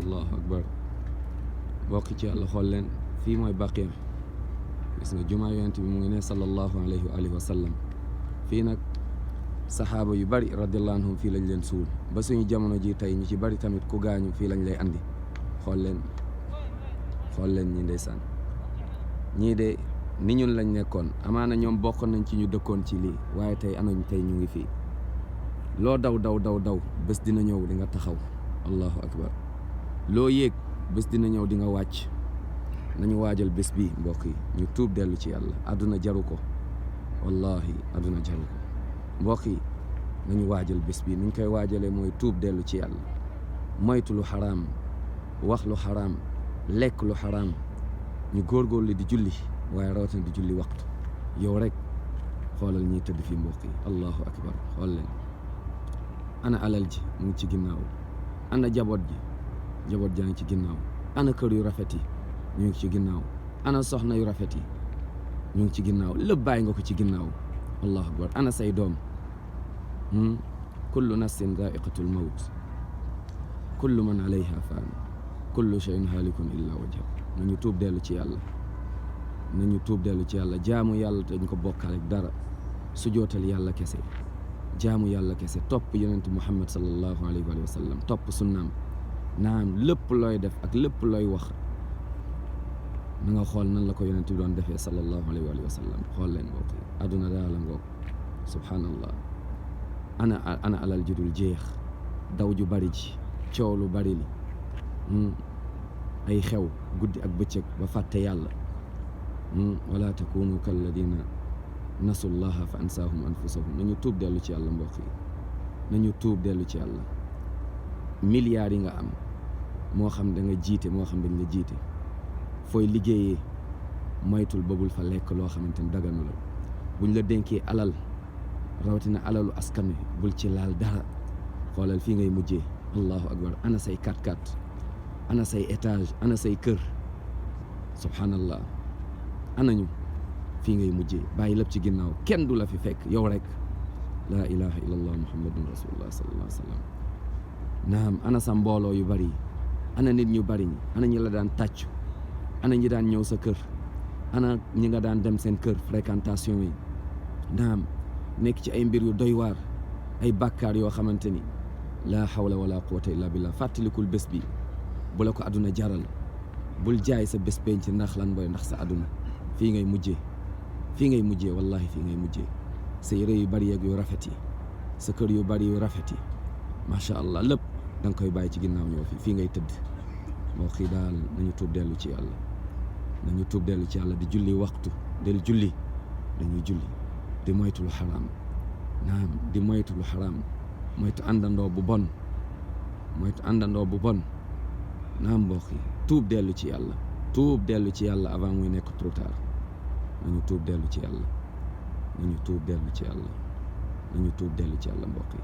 allahu akbar bokk ci yàlla xool leen fii mooy Baqiya gis nga jumaa yonent bi mu ngi ne sallallahu alayhi wa alihi wa sallam fii nag saxaaba yu bari radiyallahu anhum fii lañ leen suul ba suñu jamono ji tey ñu ci bari tamit ku gaañu fii lañ lay andi xool leen ñi ndeysaan ñii de ni ñun lañ nekkoon amaana ñoom bokkoon nañ ci ñu dëkkoon ci lii waaye tey anañ tey ñu ngi fii loo daw bés dina ñëw di nga taxaw allahu akbar loo yéeg bés dina ñëw di nga wàcc nañu waajal bés bi mbokk yi ñu tuub dellu ci yàlla àdduna jaru ko wallahi àdduna jaru ko mbokk yi nañu waajal bés bi nuñ koy waajalee mooy tuub dellu ci yàlla moytu lu xaraam wax lu xaraam lekk lu xaraam ñu góorgóorlu di julli waaye rawatina di julli waxtu yow rek xoolal ñiy tëdd fii mbokk yi allahu akbar xool leen ana alal ji mu ngi ci ginnaaw ana jaboot jaa ngi ci ginnaaw ana kër yu rafet yi ñu ngi ci ginnaaw ana soxna yu rafet yi ñu ngi ci ginnaaw lépp bàyyi nga ko ci ginnaaw allahu akbar ana say doom kullu nafsin daa'iqatul mawt kullu man alayha faan kullu shay'in haalikun illa wajha nañu tuub dellu ci yàlla jaamu yàlla te ñu ko bokkaale ak dara sujootal yàlla kese jaamu yàlla kese topp yonent Muhammad sallallahu alayhi wa sallam topp sunnaam naam lépp looy def ak lépp looy wax na nga xool nan la ko yonent bi doon defee sallallahu alayhi wa sallam xool leen mbokk yi àdduna daal la ngoog subhanallah ana alal ji dul jeex daw ju bari ji coow lu bari li ay xew guddi ak bëccëg ba fàtte yàlla wala takunu kalladina nasullaha fa ansaahum anfusahum nañu tuub dellu ci yàlla mbokk yi nañu tuub dellu ci yàlla milliards yi nga am moo xam da nga jiite moo xam dañ la jiite fooy liggéeyee moytul babul fa lekk loo xamante ni daganu la buñ la dénkee alal rawatina alalu askan wi bul ci laal dara xoolal fii ngay mujjee allahu akbar ana say 4x4 ana say étage ana say kër subhanallah anañu fii ngay mujjee bàyyi lépp ci ginnaaw kenn du la fi fekk yow rek laa ilaha illallah muhammadun rasulullah sallallahu alayhi wa sallam naam ana sa mbooloo yu bari ana nit ñu bari ñi ana ñi la daan tàccu ana ñi daan ñëw sa kër ana ñi nga daan dem seen kër fréquentation yi naam nekk ci ay mbir yu doy waar ay bàkkaar yoo xamante ni laa hawla wala quwwata illa billah fàttalikul bés bi bu la ko àdduna jaral bul jaay sa bés penc ndax lan booy ndax sa àdduna fii ngay mujjee wallahi fii ngay mujjee sa yére yu bari yeeg yu rafet yi sa kër yu bari yu rafet yi macha allah lépp da nga koy bàyyi ci ginnaaw ñëw fii ngay tëdd moo xii daal nañu tuub dellu ci yàlla di julli waxtu del julli dañuy julli di moytu lu xaraam naam di moytu lu xaraam moytu àndandoo bu bon naam mbokk yi tuub dellu ci yàlla avant muy nekk trop tard nañu tuub dellu ci yàlla mbokk yi